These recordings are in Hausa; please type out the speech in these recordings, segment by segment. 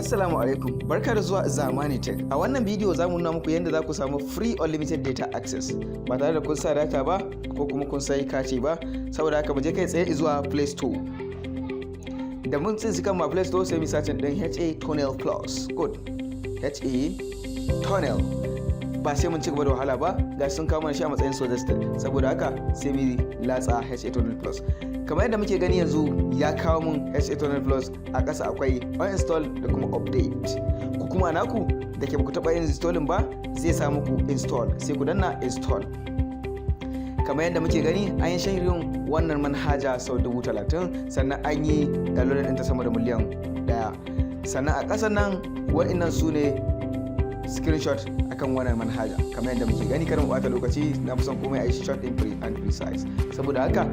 Assalamu alaikum, barka da zuwa Zamani Tech. A wannan bidiyo za mu nuna muku yadda za ku samu free unlimited data access ba tare da kun sa data ba ko kuma kun sai kati ba. Saboda haka mu je kai tsaye zuwa Play Store. Da mun tsinci kan ma Play Store sai mu search din HA Tunnel Plus. Good. HA Tunnel. Ba sai mun ci gaba da wahala ba, ga sun kawo mana shi a matsayin suggested. Saboda haka sai mu latsa HA Tunnel Plus. Kamar yadda muke gani yanzu ya kawo mun HA Tunnel Plus, a ƙasa akwai uninstall da kuma update. Ku kuma naku da ke ku taɓa yin installing ba zai sa muku install, sai ku danna install. Kamar yadda muke gani an yi shirin wannan manhaja sau 30,000, sannan an yi downloading ɗinta sama da miliyan 1. Sannan a ƙasar nan waɗannan su ne screenshot akan wannan manhaja. Kamar yadda muke gani, karin bata lokaci, na fi son komai a yi short and precise. Saboda haka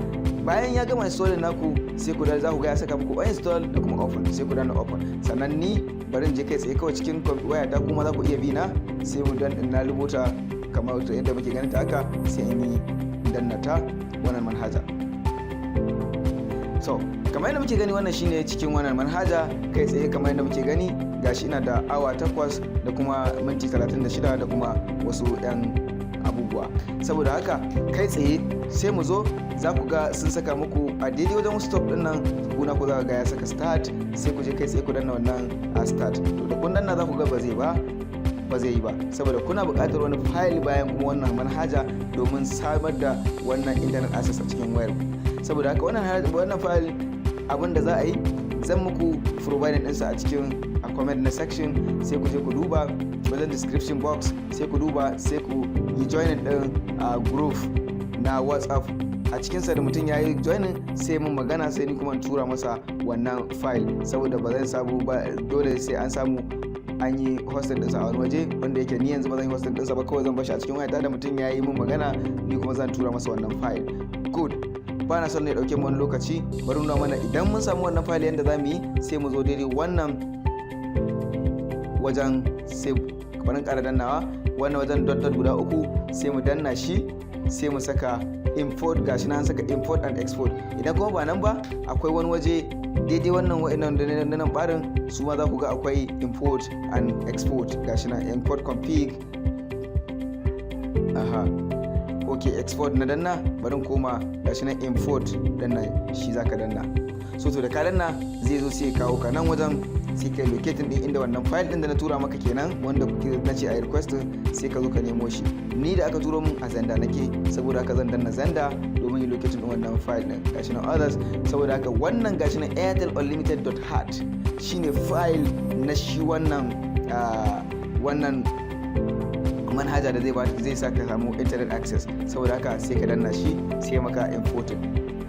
bayan ya gama installing naku sai ku za ku ga ya saka muku uninstall da kuma open, sai ku danna open. Sannan ni bari in je kai tsaye kawai cikin waya ta, kuma za ku iya bi na, sai mu na rubuta kamar yadda muke ganin ta haka, sai in yi danna ta wannan manhaja. So kamar yadda muke gani wannan shine cikin wannan manhaja kai tsaye. Kamar yadda muke gani gashi ina da awa 8 da kuma minti 36 da kuma wasu yan abubuwa. Saboda haka kai tsaye sai mu zo, za ku ga sun saka muku a daidai wajen stop din nan, kuna ku za ga ya saka start, sai ku je kai tsaye ku danna wannan a start. To da kun danna za ku ga ba zai yi ba saboda kuna buƙatar wani file bayan kuma wannan manhaja domin samar da wannan internet access a cikin wayar. Saboda haka wannan file abin da za a yi, zan muku providing ɗinsa a cikin comment na section, sai ku je ku duba wajen description box, sai ku duba, sai ku yi joinin din a group na WhatsApp. A cikinsa da mutum ya yi joinin sai mun magana, sai ni kuma tura masa wannan file, saboda ba zan samu ba, dole sai an samu an yi hosting ɗinsa a wani waje wanda yake ni yanzu ba zan yi hosting ɗinsa ba, kawai zan bashi a cikin wayata da mutum ya yi mun magana, ni kuma zan tura masa wannan file. Good. Ba na son ne dauke mu wani lokaci, bari nuna mana idan mun samu wannan file yanda za mu yi, sai mu zo daidai wannan wajen, sai kamar ƙara dannawa wannan wajen dot guda 3, sai mu danna shi, sai mu saka import. Gashi na an saka import and export. Idan kuma ba nan ba, akwai wani waje daidai wannan wa'annan da nan barin, su ma za ku ga akwai import and export. Gashi na import config. Okay, export na danna, bari koma, gashi na import danna, shi zaka danna. So to da ka danna zai zo sai kawo ka nan wajen, sai ka locating din inda wannan file din da na tura maka kenan, wanda na ce a request, sai ka zo ka nemo shi. Ni da aka turo min a Zanda nake, saboda haka zan danna Zanda domin yi locating din wannan file din. Gashi na others, saboda haka wannan gashi na Airtel Unlimited.hat shine file na shi wannan manhaja da zai sa ka samu internet access. Saboda haka sai ka danna shi, sai maka imported.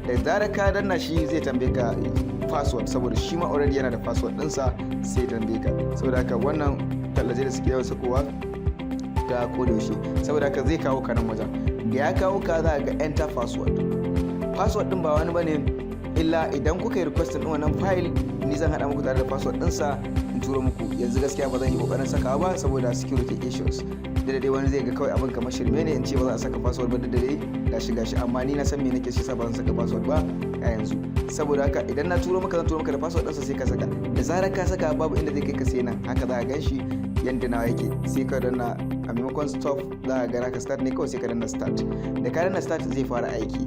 Da zarar ka danna shi zai tambaye ka password, saboda shi ma already yana da password ɗinsa, sai tambaye ka. Saboda haka wannan tallace da suke yawan sakowa ta kodayaushe, saboda haka zai kawo ka nan wajen. Da ya kawo ka za ga enter password. Password ɗin ba wani bane illa idan kuka yi request ɗin wannan file, ni zan haɗa muku tare da password ɗinsa in turo muku. Yanzu gaskiya ba zan yi kokarin sakawa ba saboda security issues. Da dai wani zai ga kawai abin kamar shirme ne in ce ba za a saka password ba, da dai gashi amma ni na san me nake shi sa ba zan saka password ba a yanzu. Saboda haka idan na turo maka, zan turo maka da password ɗinsa, sai ka saka. Da zarar ka saka babu inda zai kai ka sai nan, haka za ka gan shi yanda nawa yake. Sai ka danna a maimakon stop, za ka ga naka start ne, kawai sai ka danna start. Da ka danna start zai fara aiki.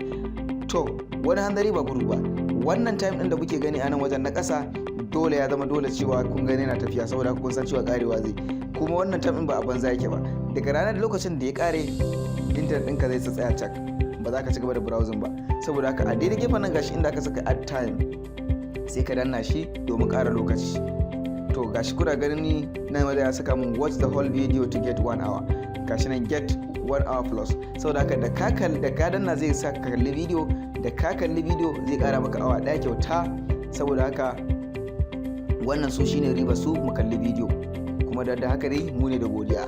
To wani hanzari ba gudu ba, wannan time ɗin da kuke gani a nan wajen na ƙasa, dole ya zama dole cewa kun gani yana tafiya, saboda kun san cewa karewa zai. Kuma wannan time ɗin ba a banza yake ba, daga ranar lokacin da ya kare internet ɗinka zai tsaya cak, ba za ka ci gaba da browsing ba. Saboda haka a daidai gefen nan gashi inda aka saka add time, sai ka danna shi domin ƙara lokaci. To gashi kuna ganin ni nan wanda ya saka mun watch the whole video to get 1 hour. Gashi nan get 1 hour plus. Saboda haka da ka danna zai sa ka kalli video, da ka kalli video zai ƙara maka awa 1 kyauta. Saboda haka wannan su shine riba su mu kalli video, kuma da haka dai mu ne da godiya.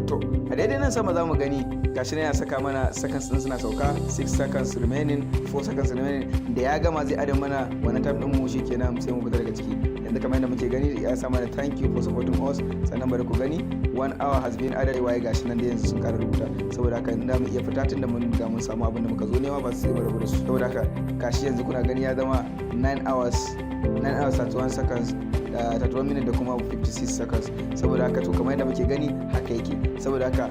To a daidai nan sama za mu gani gashi nan ya saka mana seconds din suna sauka, 6 seconds remaining, 4 seconds remaining. Da ya gama zai adana mana wannan time din mu, shikenan sai mu fita daga ciki. Yanzu kamar yadda muke gani ya sa mana thank you for supporting us. Sannan bari ku gani 1 hour has been added, waye gashi nan da yanzu sun kara rubuta. Saboda haka inda mu iya fita tun da mun samu abin da muka zo nema, ba sai mu rabu da su. Saboda haka gashi yanzu kuna gani ya zama 9 hours 31 seconds 31 minutes da kuma 56 seconds. Saboda haka to kamar yadda muke gani haka yake. Saboda haka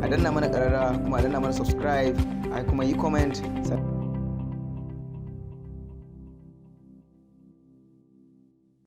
a danna mana ƙararrawa kuma a danna mana subscribe a kuma yi comment.